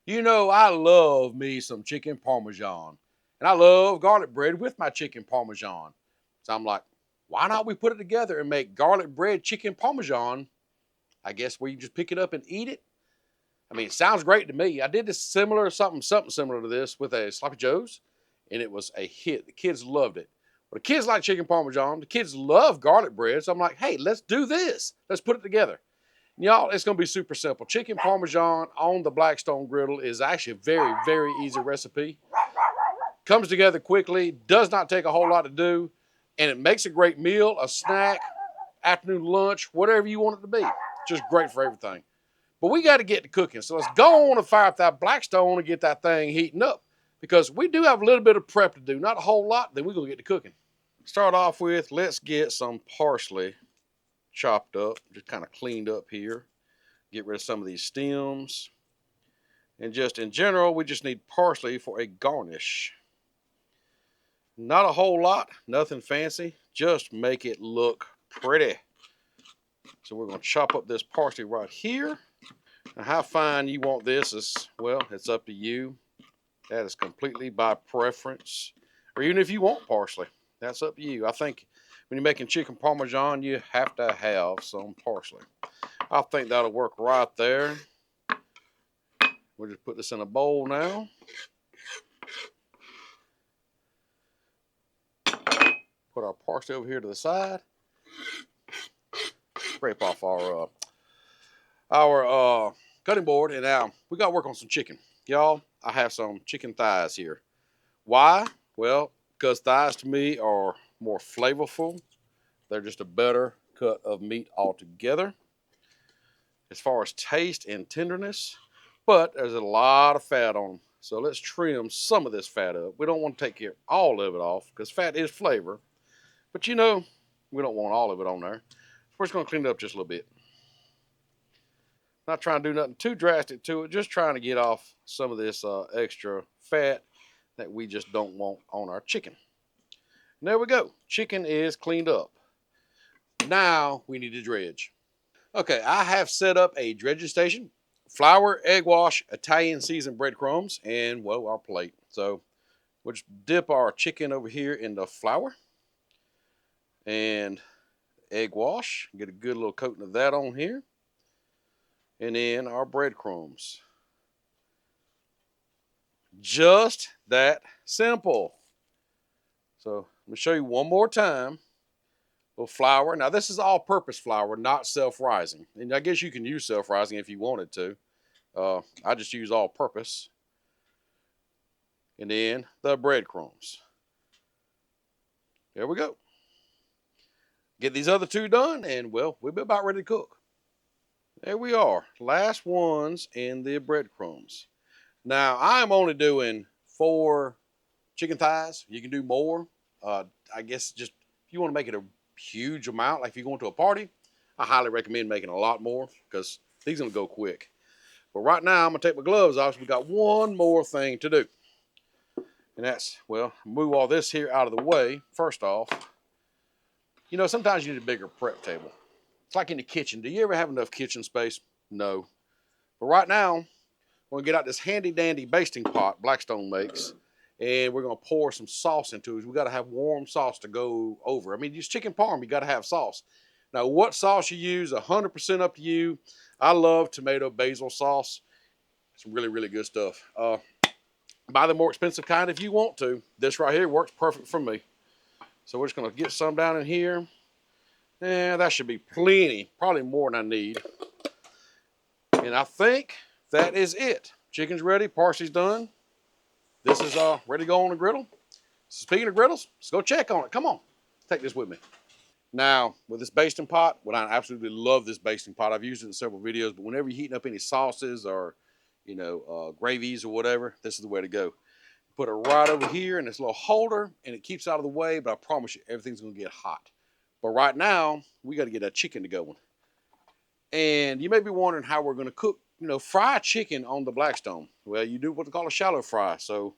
You know, I love me some chicken parmesan. And I love garlic bread with my chicken parmesan. So I'm like, why not we put it together and make garlic bread chicken parmesan? I guess where you just pick it up and eat it. I mean, it sounds great to me. I did this something similar to this with a sloppy joe's, and it was a hit. The kids loved it. Well, the kids like chicken parmesan. The kids love garlic bread. So I'm like, hey, let's do this. Let's put it together. Y'all, it's going to be super simple. Chicken parmesan on the Blackstone Griddle is actually a very, very easy recipe. Comes together quickly, does not take a whole lot to do, and it makes a great meal, a snack, afternoon lunch, whatever you want it to be. Just great for everything. But we got to get to cooking. So let's go on and fire up that Blackstone and get that thing heating up, because we do have a little bit of prep to do. Not a whole lot, then we're going to get to cooking. Start off with, let's get some parsley chopped up, just kind of cleaned up here. Get rid of some of these stems. And just in general, we just need parsley for a garnish. Not a whole lot, nothing fancy, just make it look pretty. So we're going to chop up this parsley right here. Now, how fine you want this is, well, it's up to you. That is completely by preference. Or even if you want parsley, that's up to you. I think when you're making chicken parmesan, you have to have some parsley. I think that'll work right there. We'll just put this in a bowl now. Put our parsley over here to the side. Scrape off our cutting board, and now we got to work on some chicken. Y'all, I have some chicken thighs here. Why? Well, because thighs to me are more flavorful. They're just a better cut of meat altogether as far as taste and tenderness, but there's a lot of fat on them. So let's trim some of this fat up. We don't want to take all of it off because fat is flavor, but you know, we don't want all of it on there. We're just going to clean it up just a little bit. Not trying to do nothing too drastic to it, just trying to get off some of this extra fat that we just don't want on our chicken. And there we go. Chicken is cleaned up. Now we need to dredge. Okay, I have set up a dredging station, flour, egg wash, Italian seasoned breadcrumbs, and, well, our plate. So we'll just dip our chicken over here in the flour and egg wash. Get a good little coating of that on here. And then our breadcrumbs. Just that simple. So let me show you one more time. A little flour. Now this is all-purpose flour, not self-rising. And I guess you can use self-rising if you wanted to. I just use all-purpose. And then the breadcrumbs. There we go. Get these other two done, and, well, we'll be about ready to cook. There we are. Last ones in the breadcrumbs. Now, I'm only doing 4 chicken thighs. You can do more. I guess just if you want to make it a huge amount, like if you're going to a party, I highly recommend making a lot more because these are going to go quick. But right now, I'm going to take my gloves off. So we got one more thing to do. And that's, well, move all this here out of the way. First off, you know, sometimes you need a bigger prep table. It's like in the kitchen. Do you ever have enough kitchen space? No. But right now, we're going to get out this handy dandy basting pot Blackstone makes, and we're going to pour some sauce into it. We got to have warm sauce to go over. I mean, use chicken parm, you got to have sauce. Now, what sauce you use, 100% up to you. I love tomato basil sauce. It's really, really good stuff. Buy the more expensive kind if you want to. This right here works perfect for me. So we're just going to get some down in here. Yeah, that should be plenty, probably more than I need. And I think that is it. Chicken's ready, parsley's done. This is ready to go on the griddle. Speaking of griddles, let's go check on it. Come on, take this with me. Now, with this basting pot, I absolutely love this basting pot. I've used it in several videos, but whenever you're heating up any sauces or, you know, gravies or whatever, this is the way to go. Put it right over here in this little holder, and it keeps out of the way, but I promise you, everything's going to get hot. But right now, we got to get that chicken to going. And you may be wondering how we're going to cook, you know, fry chicken on the Blackstone. Well, you do what they call a shallow fry. So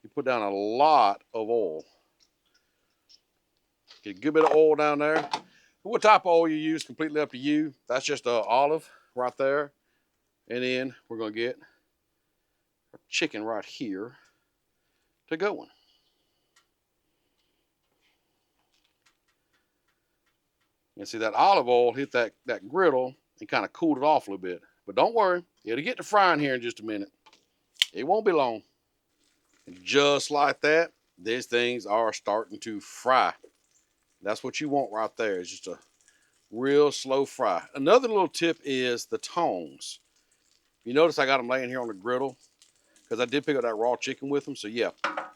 you put down a lot of oil. Get a good bit of oil down there. What type of oil you use, completely up to you. That's just olive right there. And then we're going to get our chicken right here to going. And see that olive oil hit that griddle and kind of cooled it off a little bit. But don't worry, it'll get to frying here in just a minute. It won't be long. And just like that, these things are starting to fry. That's what you want right there. It's just a real slow fry. Another little tip is the tongs. You notice I got them laying here on the griddle because I did pick up that raw chicken with them. So yeah,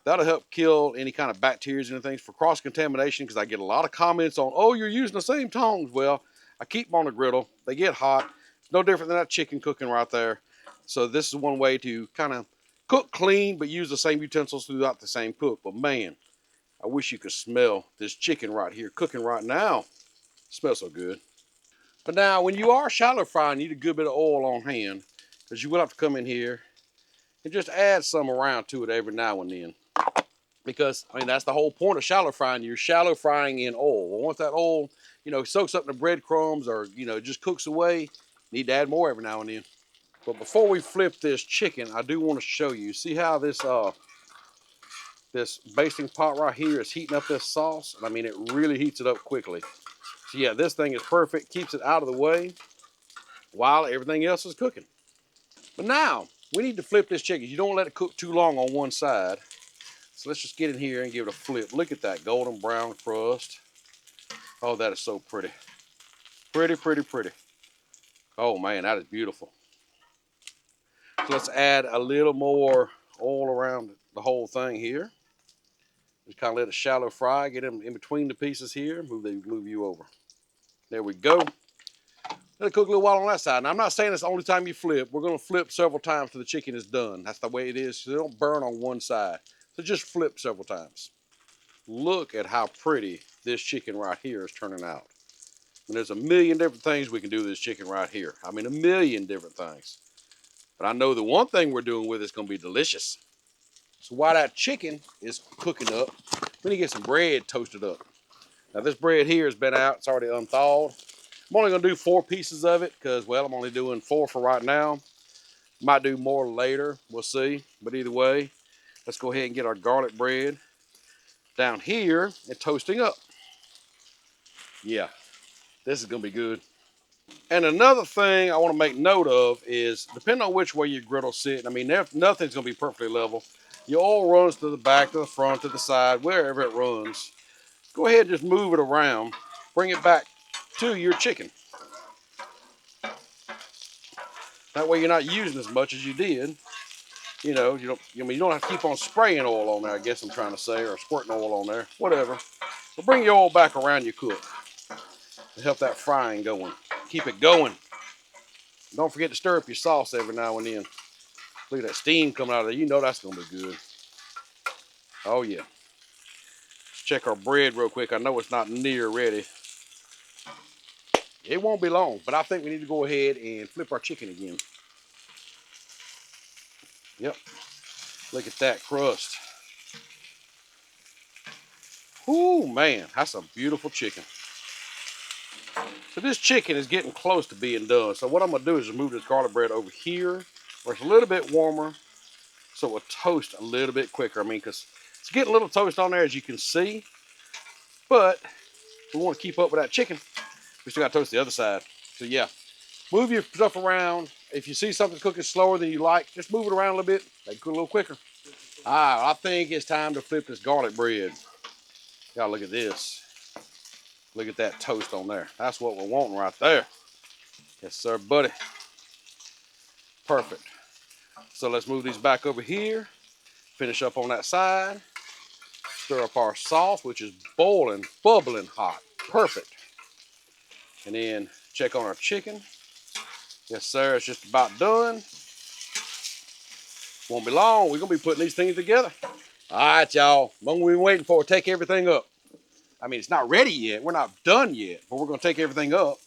that'll help kill any kind of bacteria and things for cross-contamination, because I get a lot of comments on, oh, you're using the same tongs. Well, I keep them on the griddle. They get hot. It's no different than that chicken cooking right there. So this is one way to kind of cook clean, but use the same utensils throughout the same cook. But man, I wish you could smell this chicken right here cooking right now. It smells so good. But now, when you are shallow frying, you need a good bit of oil on hand, because you will have to come in here and just add some around to it every now and then. Because, I mean, that's the whole point of shallow frying. You're shallow frying in oil. Well, once that oil, soaks up in the breadcrumbs or, just cooks away, you need to add more every now and then. But before we flip this chicken, I do want to show you. See how this basting pot right here is heating up this sauce? I mean, it really heats it up quickly. So yeah, this thing is perfect. Keeps it out of the way while everything else is cooking. But now, we need to flip this chicken. You don't want to let it cook too long on one side. So let's just get in here and give it a flip. Look at that golden brown crust. Oh, that is so pretty. Pretty, pretty, pretty. Oh man, that is beautiful. So let's add a little more oil around the whole thing here. Just kind of let it shallow fry. Get them in between the pieces here. Move you over. There we go. Let it cook a little while on that side. Now, I'm not saying it's the only time you flip. We're going to flip several times till the chicken is done. That's the way it is. So they don't burn on one side. So just flip several times. Look at how pretty this chicken right here is turning out. And there's a million different things we can do with this chicken right here. I mean, a million different things. But I know the one thing we're doing with it is going to be delicious. So while that chicken is cooking up, we need to get some bread toasted up. Now, this bread here has been out. It's already unthawed. I'm only going to do 4 pieces of it because, well, I'm only doing 4 for right now. Might do more later. We'll see. But either way, let's go ahead and get our garlic bread down here and toasting up. Yeah, this is going to be good. And another thing I want to make note of is, depending on which way your griddle's sitting, I mean, nothing's going to be perfectly level. Your oil runs to the back, to the front, to the side, wherever it runs. Go ahead and just move it around. Bring it back to your chicken. That way you're not using as much as you did. You don't have to keep on spraying oil on there, I guess I'm trying to say, or squirting oil on there, whatever. But bring your oil back around your cook to help that frying going. Keep it going. Don't forget to stir up your sauce every now and then. Look at that steam coming out of there. You know that's going to be good. Oh, yeah. Let's check our bread real quick. I know it's not near ready. It won't be long, but I think we need to go ahead and flip our chicken again. Yep. Look at that crust. Ooh, man, that's a beautiful chicken. So this chicken is getting close to being done. So what I'm going to do is move this garlic bread over here where it's a little bit warmer so it will toast a little bit quicker. I mean, because it's getting a little toast on there, as you can see. But we want to keep up with that chicken. We still got to toast the other side. So yeah, move your stuff around. If you see something cooking slower than you like, just move it around a little bit. Make it cook a little quicker. I think it's time to flip this garlic bread. Y'all look at this. Look at that toast on there. That's what we're wanting right there. Yes, sir, buddy. Perfect. So let's move these back over here. Finish up on that side. Stir up our sauce, which is boiling, bubbling hot. Perfect. And then check on our chicken. Yes, sir, it's just about done. Won't be long. We're going to be putting these things together. All right, y'all. What we've been waiting for, take everything up. I mean, it's not ready yet. We're not done yet, but we're going to take everything up.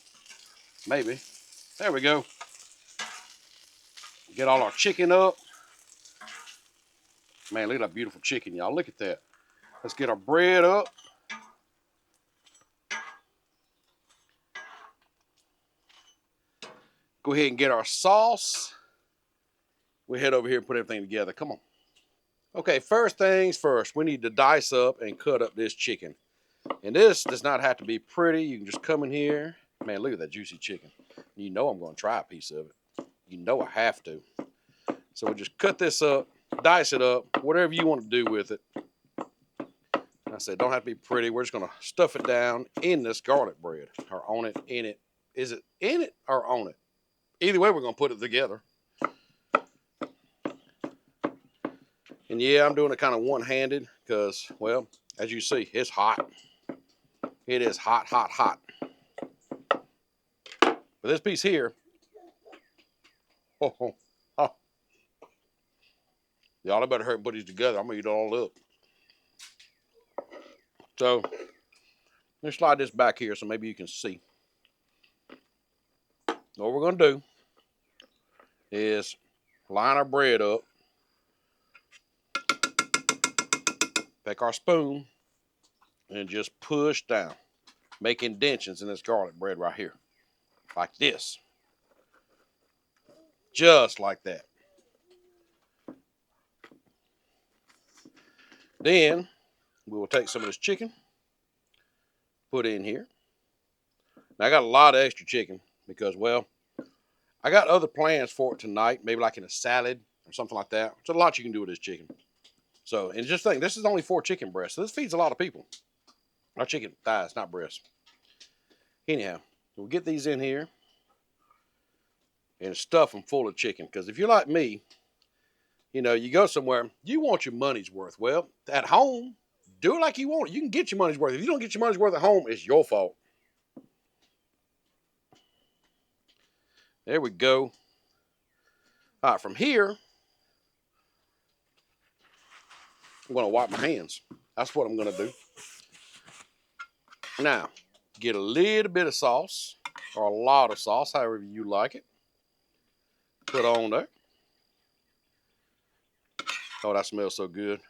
Maybe. There we go. Get all our chicken up. Man, look at that beautiful chicken, y'all. Look at that. Let's get our bread up. Go ahead and get our sauce. we head over here and put everything together. Come on. Okay, first things first, we need to dice up and cut up this chicken. And this does not have to be pretty. You can just come in here. Man, look at that juicy chicken. You know I'm going to try a piece of it. You know I have to. So we just cut this up, dice it up, whatever you want to do with it. I said, don't have to be pretty. We're just going to stuff it down in this garlic bread, or on it, in it. Is it in it or on it? Either way, we're going to put it together. And yeah, I'm doing it kind of one-handed because, well, as you see, it's hot. It is hot, hot, hot. But this piece here, oh. Y'all, I better hurry and put these together. I'm going to eat it all up. So, let's slide this back here so maybe you can see. What we're going to do is line our bread up, take our spoon, and just push down, make indentions in this garlic bread right here, like this. Just like that. Then we will take some of this chicken, put it in here. Now I got a lot of extra chicken because, well, I got other plans for it tonight, maybe like in a salad or something like that. There's a lot you can do with this chicken. So, and just think, this is only 4 chicken breasts, so this feeds a lot of people. Not chicken thighs, not breasts. Anyhow, we'll get these in here and stuff them full of chicken. Because if you're like me, you know, you go somewhere, you want your money's worth. Well, at home, do it like you want it. You can get your money's worth. If you don't get your money's worth at home, it's your fault. There we go. All right, from here, I'm going to wipe my hands. That's what I'm going to do. Now, get a little bit of sauce, or a lot of sauce, however you like it. Put on there. Oh, that smells so good.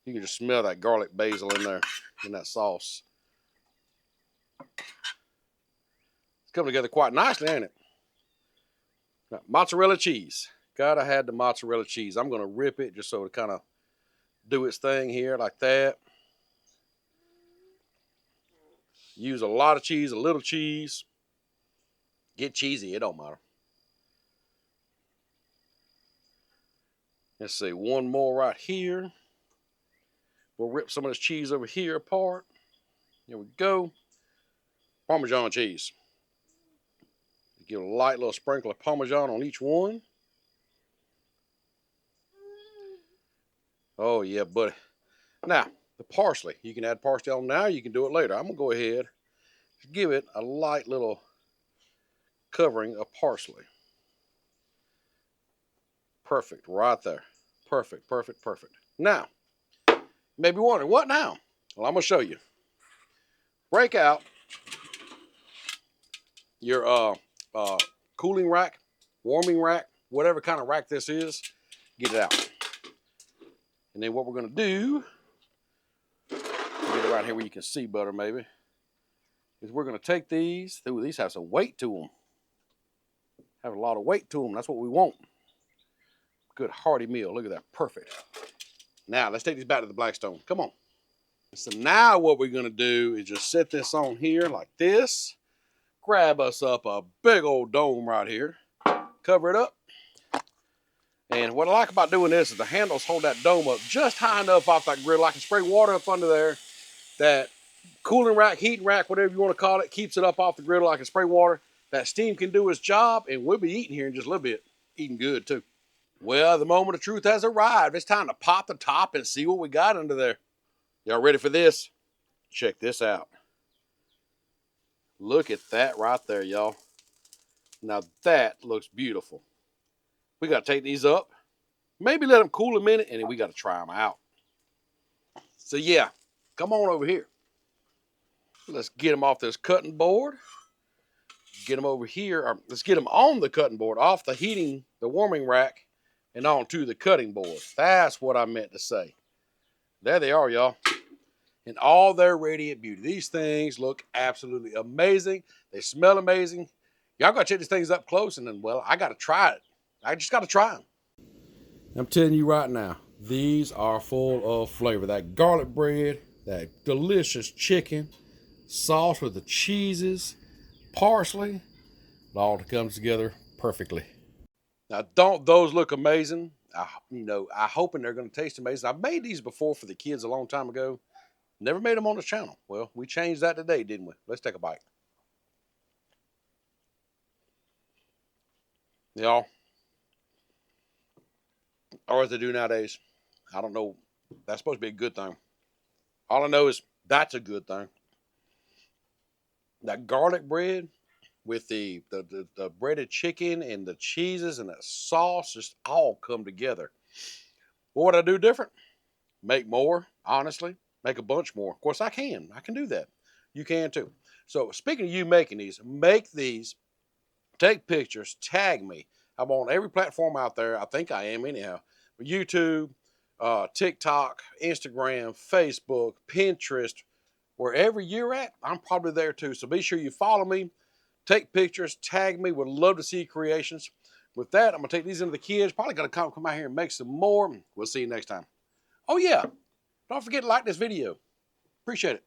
You can just smell that garlic basil in there, in that sauce. It's coming together quite nicely, ain't it? Now, mozzarella cheese. Gotta have the mozzarella cheese. I'm gonna rip it just so it kind of do its thing here like that. Use a lot of cheese, a little cheese. Get cheesy, it don't matter. Let's see, one more right here. We'll rip some of this cheese over here apart. Here we go. Parmesan cheese. Give a light little sprinkle of Parmesan on each one. Oh, yeah, buddy. Now, the parsley. You can add parsley on now. You can do it later. I'm going to go ahead and give it a light little covering of parsley. Perfect, right there. Perfect, perfect, perfect. Now, you may be wondering, what now? Well, I'm going to show you. Break out your cooling rack, warming rack, whatever kind of rack this is, get it out. And then what we're going to do, get it right here where you can see better maybe, is we're going to take these. Ooh, these have some weight to them. Have a lot of weight to them. That's what we want. Good hearty meal. Look at that. Perfect. Now, let's take these back to the Blackstone. Come on. So now what we're going to do is just set this on here like this. Grab us up a big old dome right here. Cover it up. And what I like about doing this is the handles hold that dome up just high enough off that griddle. I can spray water up under there. That cooling rack, heating rack, whatever you want to call it, keeps it up off the griddle. I can spray water. That steam can do its job, and we'll be eating here in just a little bit. Eating good, too. Well, the moment of truth has arrived. It's time to pop the top and see what we got under there. Y'all ready for this? Check this out. Look at that right there, y'all. Now that looks beautiful. We got to take these up. Maybe let them cool a minute, and then we got to try them out. So, yeah, come on over here. Let's get them off this cutting board. Get them over here. Or let's get them on the cutting board, off the warming rack, and onto the cutting board. That's what I meant to say. There they are, y'all. In all their radiant beauty. These things look absolutely amazing. They smell amazing. Y'all got to check these things up close, and then, well, I got to try it. I just got to try them. I'm telling you right now, these are full of flavor. That garlic bread, that delicious chicken, sauce with the cheeses, parsley, it all comes together perfectly. Now, don't those look amazing? I'm hoping they're going to taste amazing. I've made these before for the kids a long time ago. Never made them on the channel. Well, we changed that today, didn't we? Let's take a bite. Y'all, or as they do nowadays, I don't know. That's supposed to be a good thing. All I know is that's a good thing. That garlic bread with the breaded chicken and the cheeses and the sauce just all come together. What would I do different? Make more, honestly. Make a bunch more. Of course, I can. I can do that. You can too. So, speaking of you making these, make these, take pictures, tag me. I'm on every platform out there. I think I am anyhow. YouTube, TikTok, Instagram, Facebook, Pinterest, wherever you're at, I'm probably there too. So be sure you follow me, take pictures, tag me. Would love to see creations. With that, I'm going to take these into the kids. Probably going to come out here and make some more. We'll see you next time. Oh, yeah. Don't forget to like this video. Appreciate it.